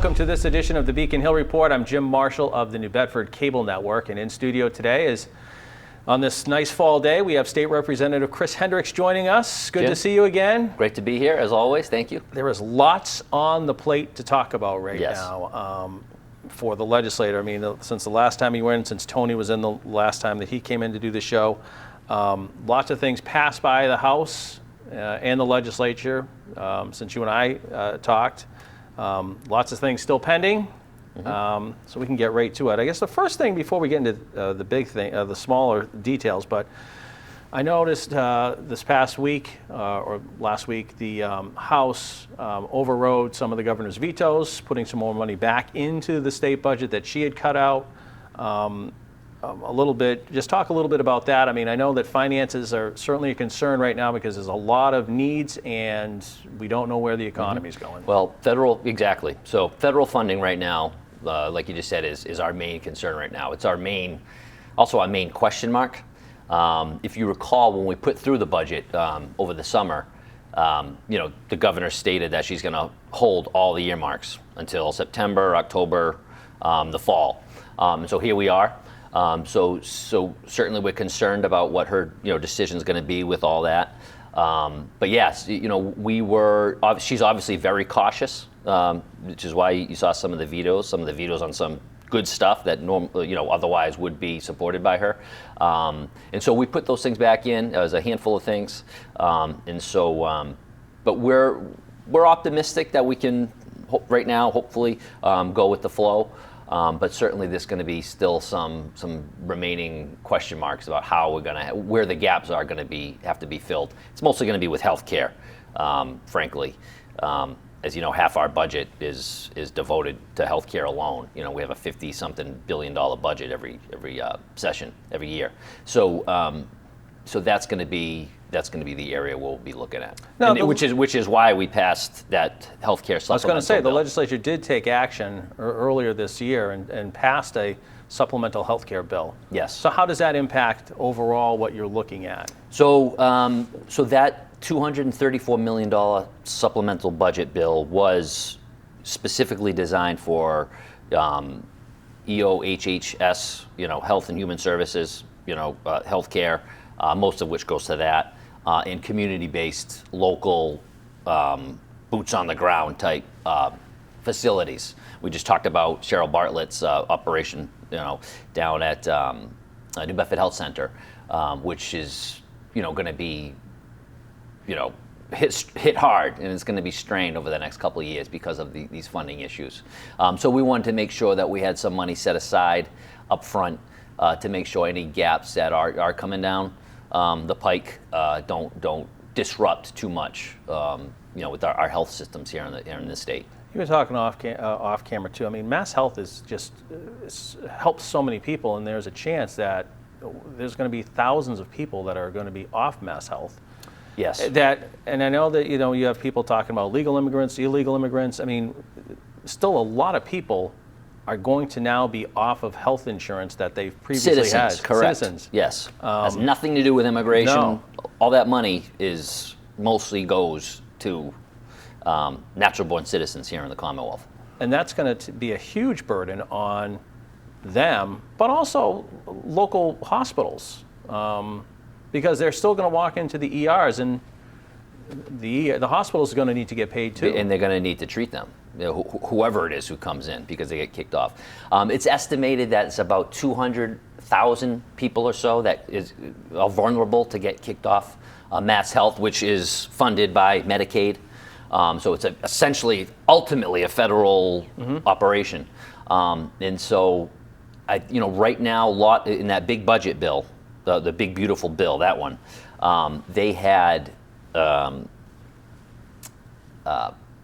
welcome to this edition of the Beacon Hill Report. I'm Jim Marshall of the New Bedford Cable Network, and in studio today is, on this nice fall day, we have State Representative Chris Hendricks joining us. Good Jim, to see you again. Great to be here, as always. Thank you. There is lots on the plate to talk about right now for the legislator. I mean, since the last time he went, since Tony was in the last time that he came in to do the show, lots of things passed by the House and the legislature since you and I talked. Lots of things still pending, so we can get right to it. I guess the first thing before we get into the big thing, the smaller details, but I noticed this past week or last week, the House overrode some of the governor's vetoes, putting some more money back into the state budget that she had cut out. A little bit, just talk a little bit about that. I mean, I know that finances are certainly a concern right now because there's a lot of needs and we don't know where the economy is going. Well, exactly. So federal funding right now, like you just said, is our main concern right now. It's also our main question mark. If you recall, when we put through the budget over the summer, the governor stated that she's going to hold all the earmarks until September, October, the fall. So here we are. So certainly we're concerned about what her decision is going to be with all that. But yes, she's obviously very cautious, which is why you saw some of the vetoes on some good stuff that otherwise would be supported by her. And so we put those things back in. There was a handful of things, but we're optimistic that we can right now hopefully go with the flow. But certainly there's going to be still some remaining question marks about how we're going to, where the gaps are going to have to be filled. It's mostly going to be with healthcare, frankly. As you know, half our budget is devoted to healthcare alone. We have a $50-something billion budget every session, every year. So that's going to be the area we'll be looking at, which is why we passed that healthcare supplemental. I was going to say bill. The legislature did take action earlier this year and passed a supplemental healthcare bill. Yes. So how does that impact overall what you're looking at? So that $234 million supplemental budget bill was specifically designed for EOHHS, Health and Human Services, healthcare, most of which goes to that. And community-based, local, boots on the ground type facilities. We just talked about Cheryl Bartlett's operation, down at New Bedford Health Center, which is, going to be, hit hard, and it's going to be strained over the next couple of years because of these funding issues. So we wanted to make sure that we had some money set aside up front to make sure any gaps that are coming down the pike don't disrupt too much, with our health systems here in the state. You were talking off camera too. I mean, Mass Health is just helps so many people, and there's a chance that there's going to be thousands of people that are going to be off Mass Health. Yes. And I know that you have people talking about legal immigrants, illegal immigrants. I mean, still a lot of people are going to now be off of health insurance that they've previously had. Correct. Citizens. Yes. Has nothing to do with immigration. No. All that money mostly goes to natural-born citizens here in the Commonwealth. And that's going to be a huge burden on them, but also local hospitals, because they're still going to walk into the ERs, and the hospitals are going to need to get paid too. And they're going to need to treat them, whoever it is who comes in, because they get kicked off. It's estimated that it's about 200,000 people or so that are vulnerable to get kicked off Mass Health, which is funded by Medicaid. So it's essentially, ultimately, a federal operation. And so, right now, in that big budget bill, the big beautiful bill, that one, they had a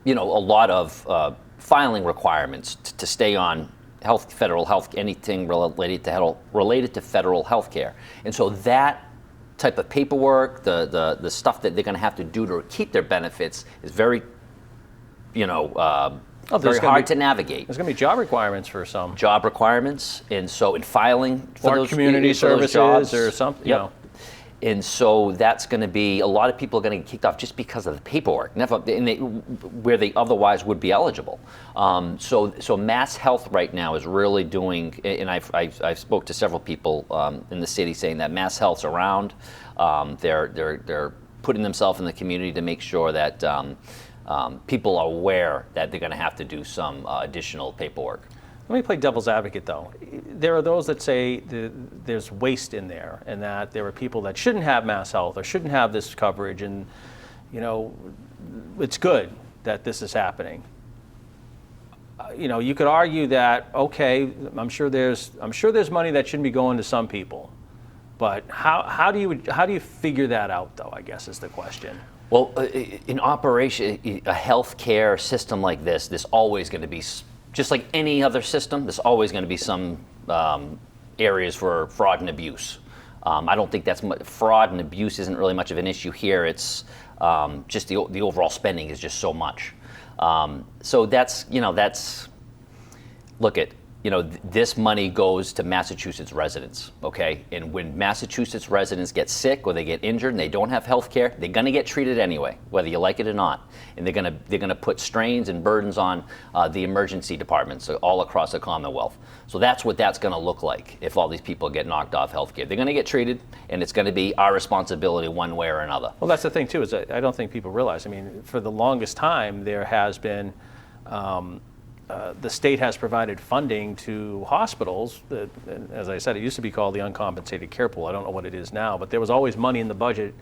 lot of filing requirements to stay on federal health, anything related to federal health care. And so that type of paperwork, the stuff that they're going to have to do to keep their benefits is very, very hard to navigate. There's going to be job requirements for some. Job requirements, and so in filing for or those community for those services jobs, or something. Yep. And so that's going to be, a lot of people are going to get kicked off just because of the paperwork, never, where they otherwise would be eligible. So Mass Health right now is really doing, and I've spoke to several people in the city saying that Mass Health's around. They're putting themselves in the community to make sure that people are aware that they're going to have to do some additional paperwork. Let me play devil's advocate, though. There are those that say there's waste in there, and that there are people that shouldn't have Mass Health or shouldn't have this coverage, and it's good that this is happening. You could argue that, okay, I'm sure there's money that shouldn't be going to some people, but how do you figure that out, though? I guess is the question. Well, in operation, a healthcare system like this, there's always going to be, just like any other system, there's always going to be some areas for fraud and abuse. I don't think fraud and abuse isn't really much of an issue here. It's just the overall spending is just so much. So this money goes to Massachusetts residents, okay? And when Massachusetts residents get sick or they get injured and they don't have health care, they're gonna get treated anyway, whether you like it or not. And they're gonna put strains and burdens on the emergency departments all across the Commonwealth. So that's what that's gonna look like if all these people get knocked off health care. They're gonna get treated, and it's gonna be our responsibility one way or another. Well, that's the thing too, is I don't think people realize, I mean, for the longest time, there has been, the state has provided funding to hospitals that, as I said, it used to be called the uncompensated care pool. I don't know what it is now, but there was always money in the budget.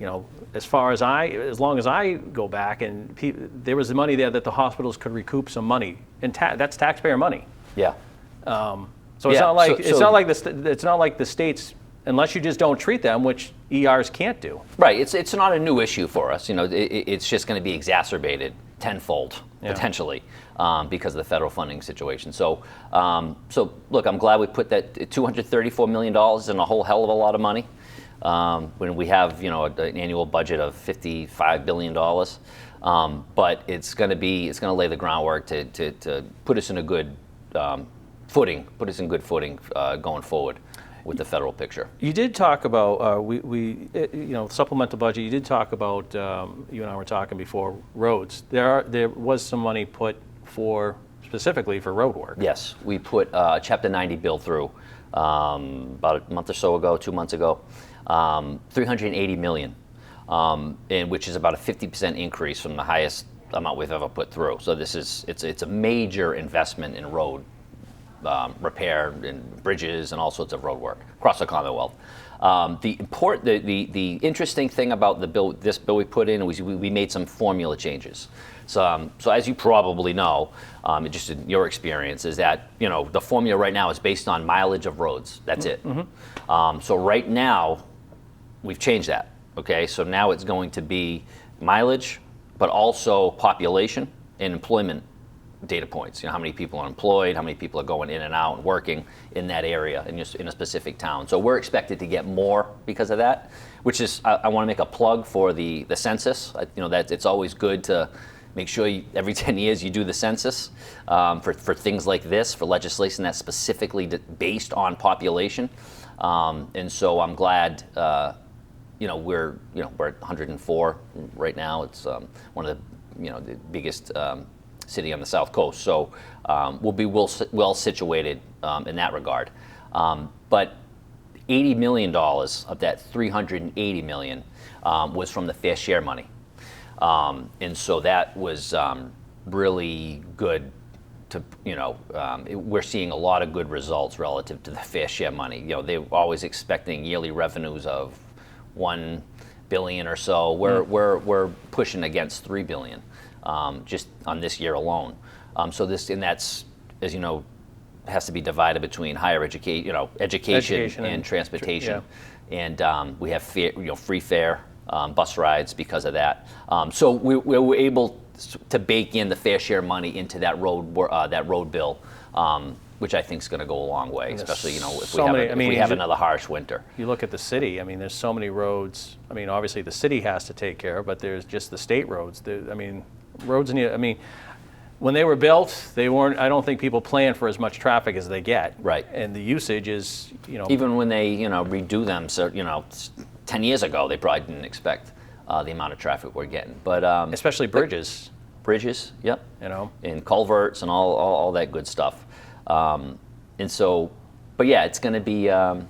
As long as I go back, and there was the money there that the hospitals could recoup some money, and that's taxpayer money. Yeah. So it's not like it's not like the states, unless you just don't treat them, which ERs can't do. Right. It's not a new issue for us. It's just going to be exacerbated tenfold potentially because of the federal funding situation. So look, I'm glad we put that $234 million in a whole hell of a lot of money when we have an annual budget of $55 billion. But it's going to lay the groundwork to put us in a good footing, going forward with the federal picture. You did talk about supplemental budget. You did talk about you and I were talking before, roads. There was some money put specifically for road work. Yes, we put Chapter 90 bill through about a month or so ago, 2 months ago, $380 million, and which is about a 50% increase from the highest amount we've ever put through. So it's a major investment in road repair and bridges and all sorts of road work across the Commonwealth. The interesting thing about this bill we put in was we made some formula changes. So as you probably know, just in your experience, is that the formula right now is based on mileage of roads. That's it. Mm-hmm. So right now, we've changed that. Okay, so now it's going to be mileage, but also population and employment data points. How many people are employed, how many people are going in and out and working in that area in a specific town. So we're expected to get more because of that, which is, I want to make a plug for the census. That it's always good to make sure every 10 years you do the census for things like this, for legislation that's specifically based on population. And so I'm glad we're at 104 right now. It's one of the biggest city on the South Coast, so we'll be well situated in that regard. But $80 million of that $380 million was from the fair share money, and so that was really good. We're seeing a lot of good results relative to the fair share money. They were always expecting yearly revenues of $1 billion or so. We're pushing against $3 billion. Just on this year alone. That's, as you know, has to be divided between higher education and transportation. Yeah. And we have free fare bus rides because of that. So we were able to bake in the fair share money into that road bill, which I think is going to go a long way, especially if we have another harsh winter. You look at the city. There's so many roads. Obviously the city has to take care of, but there's just the state roads. Roads when they were built, they weren't. I don't think people plan for as much traffic as they get. Right. And the usage is, even when they redo them, so 10 years ago, they probably didn't expect the amount of traffic we're getting. But Especially bridges. bridges, yep, You know. and culverts and all that good stuff. And so, but yeah, it's going to be, but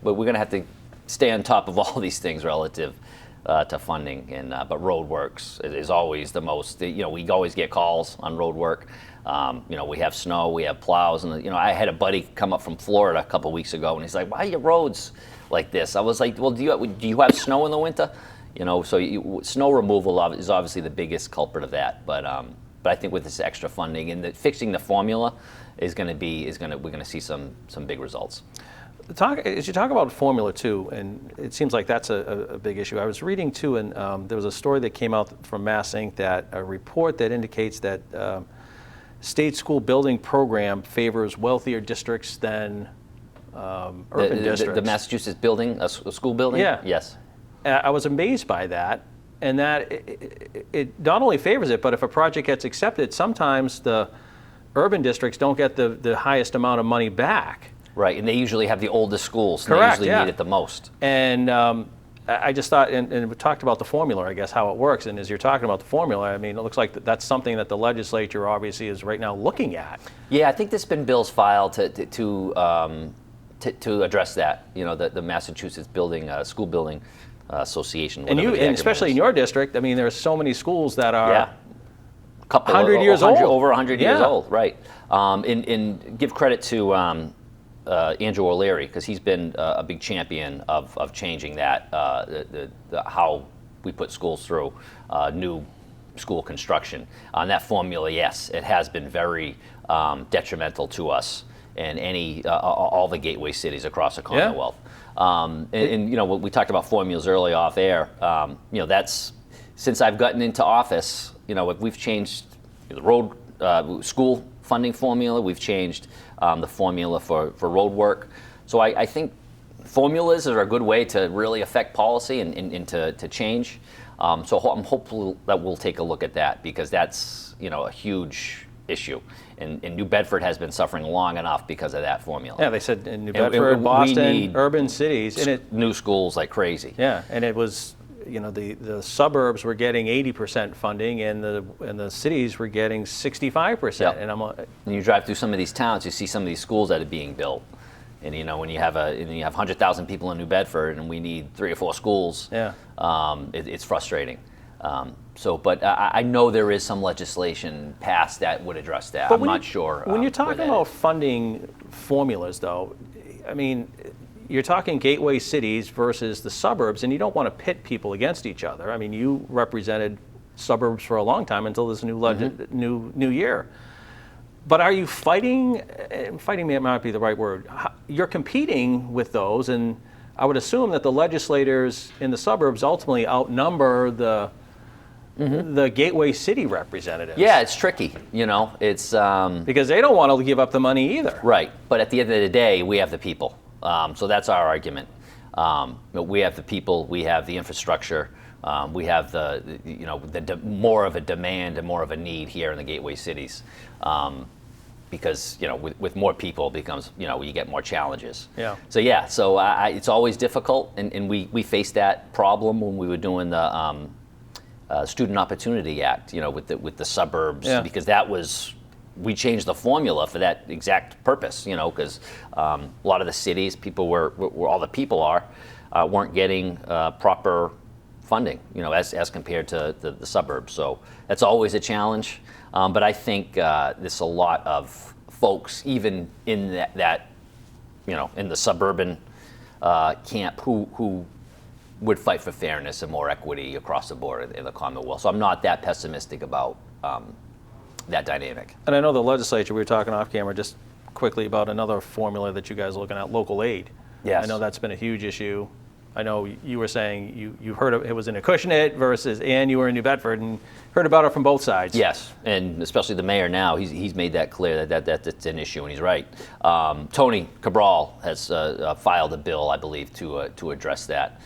we're going to have to stay on top of all these things relative to funding. And but road works is always the most. We always get calls on road work. We have snow, we have plows, and I had a buddy come up from Florida a couple weeks ago, and he's like, "Why are your roads like this?" I was like, "Well, do you have snow in the winter?" So snow removal is obviously the biggest culprit of that. But I think with this extra funding and fixing the formula we're going to see some big results. As you talk about formula too, and it seems like that's a big issue. I was reading too, and there was a story that came out from Mass Inc. that a report that indicates that state school building program favors wealthier districts than urban districts. The Massachusetts building, a school building? Yeah. Yes. I was amazed by that, and that it not only favors it, but if a project gets accepted, sometimes the urban districts don't get the highest amount of money back. Right, and they usually have the oldest schools. Correct, they usually need it the most. And I just thought, and we talked about the formula, I guess, how it works. And as you're talking about the formula, I mean, it looks like that's something that the legislature obviously is right now looking at. Yeah, I think there's been bills filed to address that. The Massachusetts building school building association. And especially in your district, I mean, there's so many schools that are couple 100 years old, over 100 years old, right? And give credit to Andrew O'Leary, because he's been a big champion of changing that, how we put schools through new school construction. On that formula, yes, it has been very detrimental to us and all the gateway cities across the Commonwealth. And we talked about formulas early off air. That's since I've gotten into office. We've changed the road school funding formula. We've changed the formula for road work. So I think formulas are a good way to really affect policy and to change. So I'm hopeful that we'll take a look at that, because that's a huge issue. And New Bedford has been suffering long enough because of that formula. Yeah, they said in New Bedford, Boston, urban cities, and new schools like crazy. Yeah, and it was. The suburbs were getting 80% funding, and the cities were getting 65%. Yep. And you drive through some of these towns, you see some of these schools that are being built, and when you have 100,000 people in New Bedford, and we need 3 or 4 schools. Yeah. It's frustrating. But I know there is some legislation passed that would address that. I'm not sure. When you're talking about funding formulas, though, I mean, you're talking gateway cities versus the suburbs, and you don't want to pit people against each other. I mean, you represented suburbs for a long time until this new year. But are you fighting? Fighting may not be the right word. You're competing with those, and I would assume that the legislators in the suburbs ultimately outnumber the gateway city representatives. Yeah, it's tricky. It's because they don't want to give up the money either. Right, but at the end of the day, we have the people. So that's our argument. We have the people, we have the infrastructure, we have the more of a demand and more of a need here in the gateway cities, because with more people becomes you get more challenges. Yeah. So it's always difficult, and we faced that problem when we were doing the Student Opportunity Act, with the suburbs, because that was. We changed the formula for that exact purpose, because a lot of the cities, where all the people weren't getting proper funding, as compared to the suburbs. So that's always a challenge. But I think there's a lot of folks, even in that in the suburban camp, who would fight for fairness and more equity across the board in the Commonwealth. So I'm not that pessimistic about that dynamic. And I know the legislature, we were talking off camera just quickly about another formula that you guys are looking at, local aid. Yes. I know that's been a huge issue. I know you were saying you heard it was in Acushnet and you were in New Bedford and heard about it from both sides. Yes, and especially the mayor now, he's made that clear that that's an issue, and he's right. Tony Cabral has filed a bill, I believe, to address that.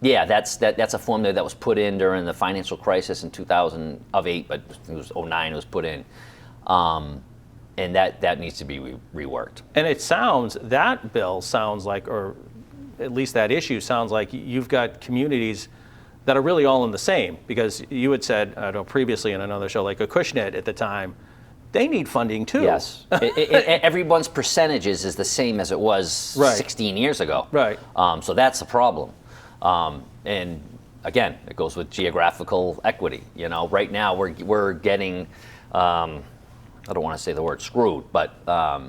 That's a formula that was put in during the financial crisis in 2008, but it was 2009 it was put in. And that needs to be reworked. And that bill sounds like, or at least that issue sounds like you've got communities that are really all in the same, because you had said, I know previously in another show, like Acushnet at the time, they need funding too. Yes. Everyone's percentages is the same as it was Right. 16 years ago. Right. So that's the problem. And again, it goes with geographical equity. You know, right now we're getting, I don't want to say the word screwed, but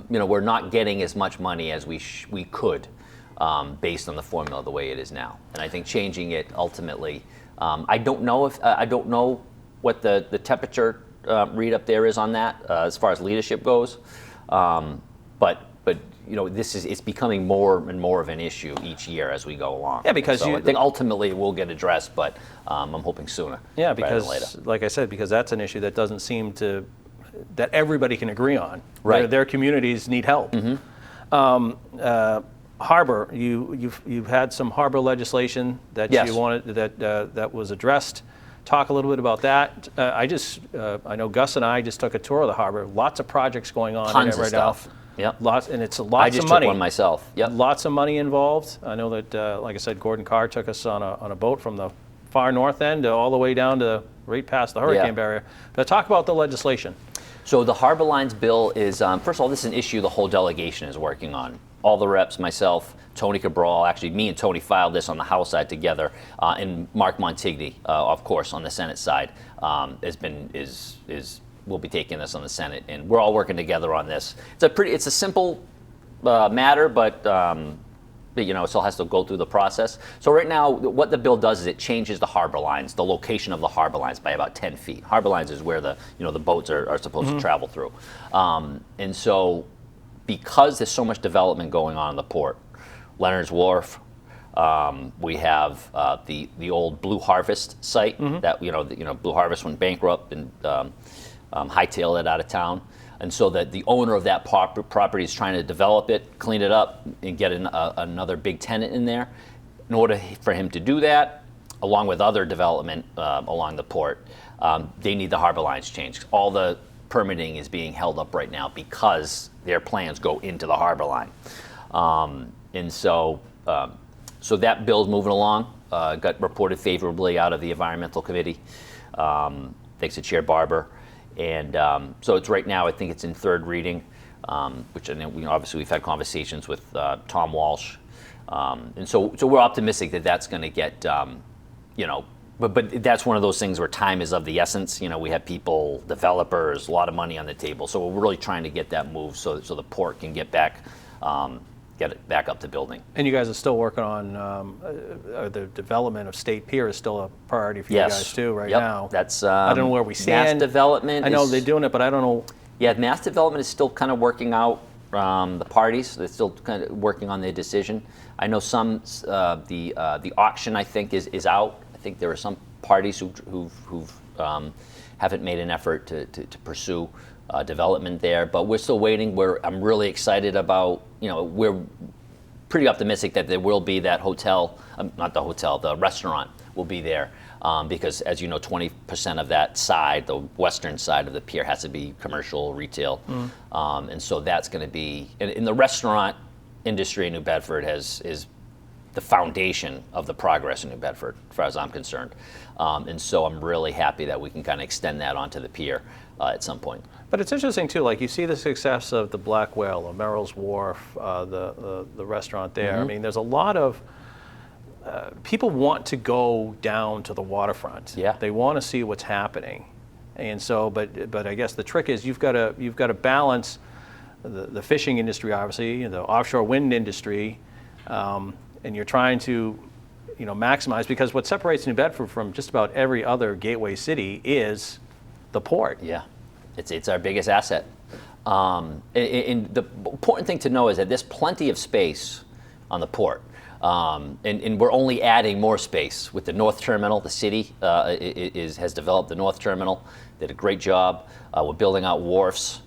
you know, we're not getting as much money as we could, based on the formula the way it is now. And I think changing it ultimately, I don't know what the temperature read up there is on that as far as leadership goes, but you know, it's becoming more and more of an issue each year as we go along. Yeah, because I think ultimately it will get addressed, but I'm hoping sooner. Yeah, rather than because later. like I said, because that's an issue that doesn't seem that everybody can agree on. Right. Their communities need help. Harbor, you've had some harbor legislation that Yes. you wanted that was addressed. Talk a little bit about that. I know Gus and I just took a tour of the harbor. Lots of projects going on Tons in it of right stuff. now. Yep. Lots, and it's lots I just of money. took one myself. Yep. Lots of money involved. I know that, like I said, Gordon Carr took us on a boat from the far north end all the way down to right past the hurricane Yeah. barrier. But talk about the legislation. So the Harbor Lines bill is, first of all, this is an issue the whole delegation is working on. All the reps, myself, Tony Cabral, actually me and Tony filed this on the House side together, and Mark Montigny, of course, on the Senate side, will be taking this on the Senate, and we're all working together on this. It's a simple matter, but you know, it still has to go through the process. So right now, what the bill does is it changes the harbor lines, the location of the harbor lines by about 10 feet. Harbor lines is where the boats are supposed to travel through. And so because there's so much development going on in the port, Leonard's Wharf, we have the old Blue Harvest site that, Blue Harvest went bankrupt and hightailed it out of town. And so that the owner of that property is trying to develop it, clean it up, and get another big tenant in there. In order for him to do that, along with other development along the port, they need the harbor lines changed. All the permitting is being held up right now because their plans go into the harbor line. And so that bill's moving along. Got reported favorably out of the Environmental Committee, thanks to Chair Barber. And so it's right now, I think it's in third reading, which, and then obviously we've had conversations with Tom Walsh. And so we're optimistic that that's going to get, but that's one of those things where time is of the essence. You know, we have people, developers, a lot of money on the table. So we're really trying to get that moved so the port can get it back up to building. And you guys are still working on the development of State Pier is still a priority for you guys too right now. That's I don't know where we stand. Mass development. I know they're doing it, but I don't know. Yeah, mass development is still kind of working out. The parties, they're still kind of working on their decision. I know some the auction, I think, is out. I think there are some parties who haven't made an effort to pursue development there, but we're still waiting. I'm really excited about, we're pretty optimistic that there will be that hotel, not the hotel, the restaurant will be there, because as you know, 20% of that side, the western side of the pier, has to be commercial, retail, and so that's going to be, in the restaurant industry in New Bedford is the foundation of the progress in New Bedford, as far as I'm concerned, and so I'm really happy that we can kind of extend that onto the pier at some point. But it's interesting too, like you see the success of the Black Whale, or Merrill's Wharf, the restaurant there. I mean, there's a lot of people want to go down to the waterfront. Yeah. They want to see what's happening, and so, but I guess the trick is you've got to balance the fishing industry, obviously, the offshore wind industry, and you're trying to, maximize, because what separates New Bedford from just about every other gateway city is the port. Yeah, it's our biggest asset. And the important thing to know is that there's plenty of space on the port. And we're only adding more space with the North Terminal. The city has developed the North Terminal, did a great job. We're building out wharfs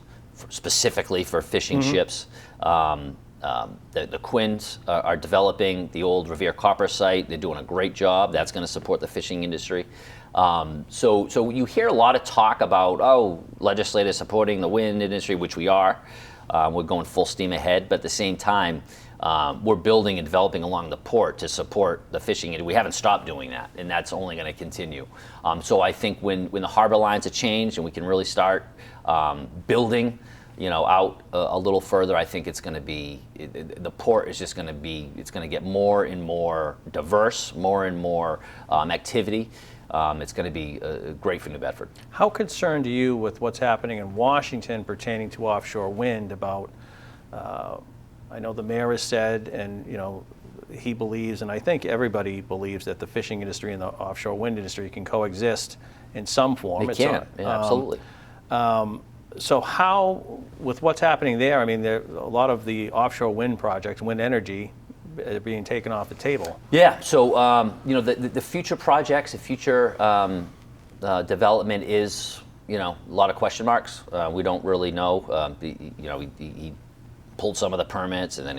specifically for fishing ships. The Quins are developing the old Revere Copper site. They're doing a great job. That's going to support the fishing industry. So you hear a lot of talk about, legislators supporting the wind industry, which we are. We're going full steam ahead, but at the same time, we're building and developing along the port to support the fishing. We haven't stopped doing that, and that's only going to continue. So I think when the harbor lines have changed and we can really start building, out a little further, I think it's going to be, the port is just going to be, it's going to get more and more diverse, more and more activity. It's going to be great for New Bedford. How concerned are you with what's happening in Washington pertaining to offshore wind about, I know the mayor has said, and he believes, and I think everybody believes, that the fishing industry and the offshore wind industry can coexist in some form. It can, absolutely. So how, with what's happening there, I mean, a lot of the offshore wind projects, wind energy, are being taken off the table. Yeah, so the future projects, the future development is, a lot of question marks. We don't really know. He pulled some of the permits, and then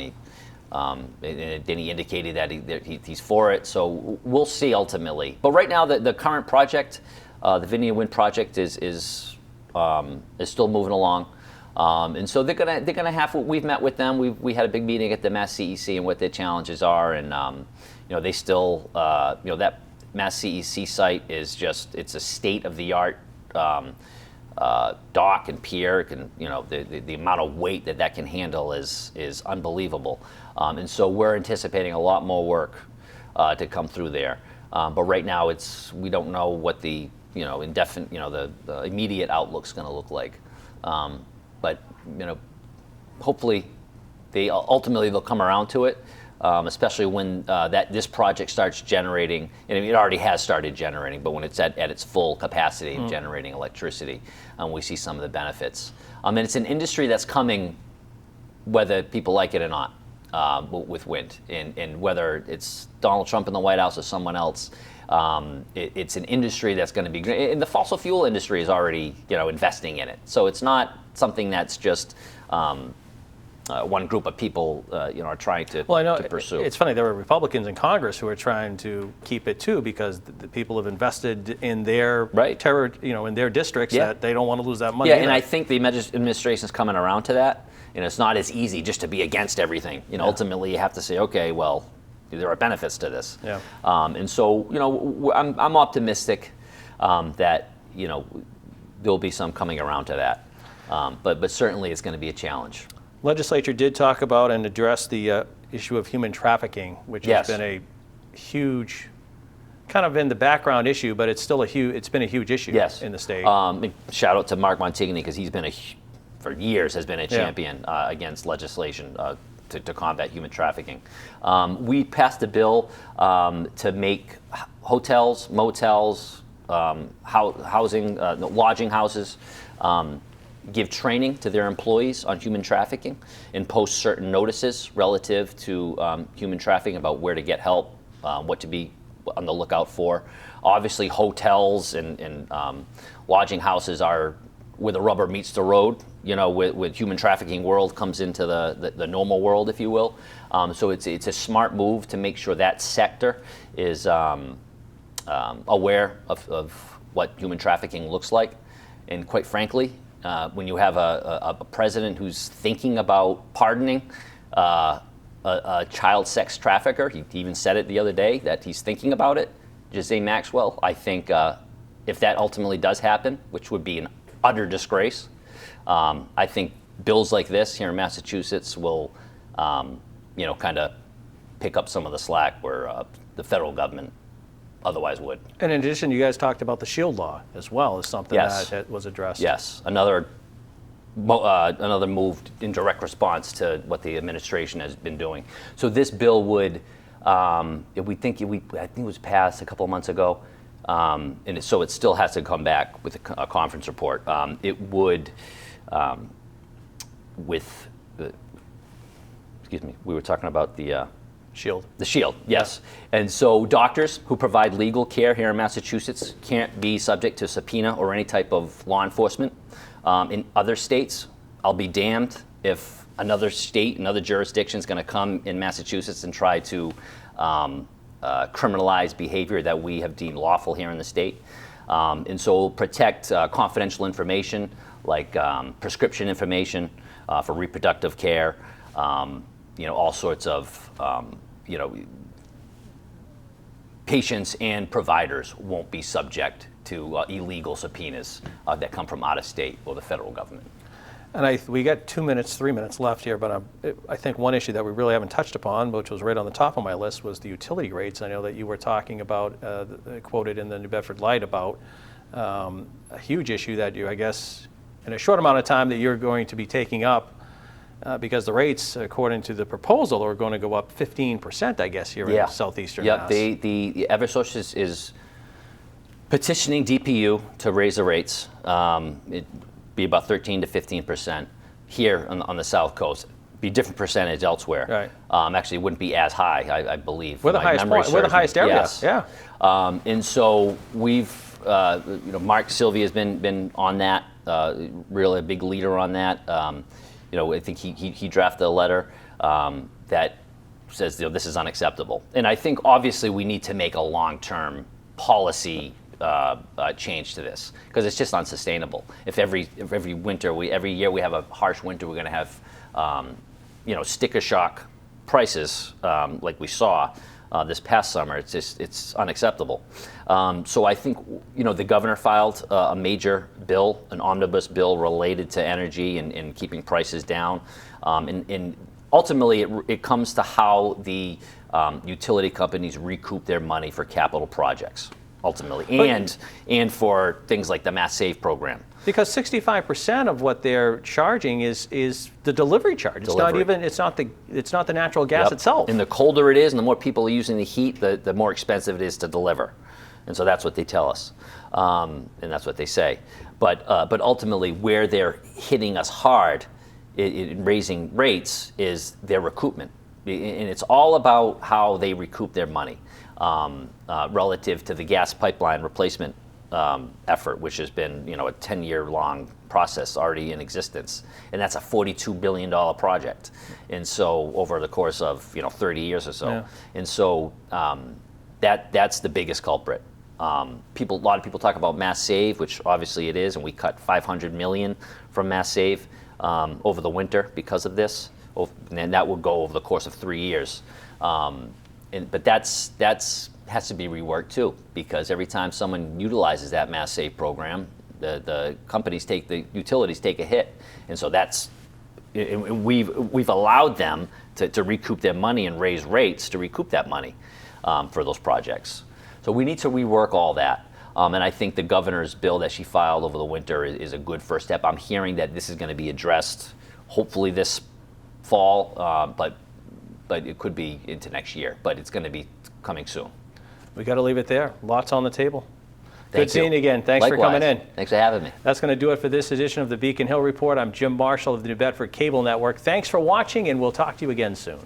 he indicated that he's for it. So we'll see ultimately. But right now, the current project, the Virginia Wind project, is still moving along, and so they're gonna have. We've met with them. We had a big meeting at the Mass CEC and what their challenges are, and they still that Mass CEC site is just, it's a state of the art dock and pier. It can, the amount of weight that can handle is unbelievable, and so we're anticipating a lot more work to come through there. But right now we don't know what the indefinite, the immediate outlook's going to look like. But hopefully ultimately they'll come around to it, especially when this project starts generating, and it already has started generating, but when it's at its full capacity of generating electricity, we see some of the benefits. And it's an industry that's coming whether people like it or not, with wind, and whether it's Donald Trump in the White House or someone else. It's an industry that's going to be great, and the fossil fuel industry is already, investing in it. So it's not something that's just one group of people, are trying to, to pursue. It's funny, there were Republicans in Congress who are trying to keep it too, because the people have invested in their in their districts, that they don't want to lose that money. Yeah, and I think the administration's coming around to that. It's not as easy just to be against everything. Ultimately you have to say, okay, well, there are benefits to this. Yeah. And so, I'm optimistic that, there'll be some coming around to that. But certainly it's going to be a challenge. Legislature did talk about and address the issue of human trafficking, which has been a huge, kind of in the background issue, but it's been a huge issue in the state. Shout out to Mark Montigny, because he's been for years has been a champion against legislation to combat human trafficking. We passed a bill to make hotels, motels, housing, lodging houses, give training to their employees on human trafficking, and post certain notices relative to human trafficking about where to get help, what to be on the lookout for. Obviously, hotels and lodging houses are where the rubber meets the road. With human trafficking world comes into the normal world, if you will. So it's a smart move to make sure that sector is aware of what human trafficking looks like. And quite frankly, when you have a president who's thinking about pardoning a child sex trafficker, he even said it the other day that he's thinking about it, Ghislaine Maxwell, I think if that ultimately does happen, which would be an utter disgrace, I think bills like this here in Massachusetts will, kind of pick up some of the slack where the federal government otherwise would. And in addition, you guys talked about the SHIELD law as well as something that was addressed. Yes, another move in direct response to what the administration has been doing. So this bill would, I think it was passed a couple of months ago. So it still has to come back with a conference report. It would, we were talking about the SHIELD. The SHIELD, yes. Yeah. And so doctors who provide legal care here in Massachusetts can't be subject to subpoena or any type of law enforcement. In other states, I'll be damned if another state, another jurisdiction is going to come in Massachusetts and try to criminalize behavior that we have deemed lawful here in the state. And so we'll protect confidential information like prescription information for reproductive care, all sorts of patients and providers won't be subject to illegal subpoenas that come from out of state or the federal government. And we got 2 minutes, 3 minutes left here, but I think one issue that we really haven't touched upon, which was right on the top of my list, was the utility rates. I know that you were talking about, quoted in the New Bedford Light, about a huge issue that you, I guess, in a short amount of time that you're going to be taking up, because the rates, according to the proposal, are going to go up 15%, I guess, here in southeastern Mass. The Eversource is petitioning DPU to raise the rates. It'd be about 13 to 15% here on the South Coast. Be a different percentage elsewhere. Right. Actually, it wouldn't be as high, I believe. We're the highest point. We're the highest area. Yes. Yeah. And so we've, Mark Sylvia has been on that, really a big leader on that. I think he drafted a letter that says this is unacceptable. And I think obviously we need to make a long-term policy change to this, because it's just unsustainable. If every winter, every year we have a harsh winter, we're going to have sticker shock prices like we saw this past summer. It's unacceptable. So I think the governor filed a major bill, an omnibus bill related to energy and keeping prices down. And ultimately, it comes to how the utility companies recoup their money for capital projects, ultimately, and for things like the Mass Save program. Because 65% of what they're charging is the delivery charge. It's not even. It's not the natural gas itself. And the colder it is, and the more people are using the heat, the more expensive it is to deliver. And so that's what they tell us, and that's what they say. But ultimately, where they're hitting us hard in raising rates is their recoupment, and it's all about how they recoup their money relative to the gas pipeline replacement effort, which has been a 10-year-long process already in existence, and that's a $42 billion project, and so over the course of 30 years or so, and so that's the biggest culprit. A lot of people talk about Mass Save, which obviously it is, and we cut $500 million from Mass Save over the winter because of this, and that will go over the course of 3 years. But that's has to be reworked too, because every time someone utilizes that Mass Save program, the utilities take a hit, and so we've allowed them to recoup their money and raise rates to recoup that money for those projects. So we need to rework all that, and I think the governor's bill that she filed over the winter is a good first step. I'm hearing that this is going to be addressed hopefully this fall, but it could be into next year. But it's going to be coming soon. We got to leave it there. Lots on the table. Good seeing you again. Thanks for coming in. Thanks for having me. That's going to do it for this edition of the Beacon Hill Report. I'm Jim Marshall of the New Bedford Cable Network. Thanks for watching, and we'll talk to you again soon.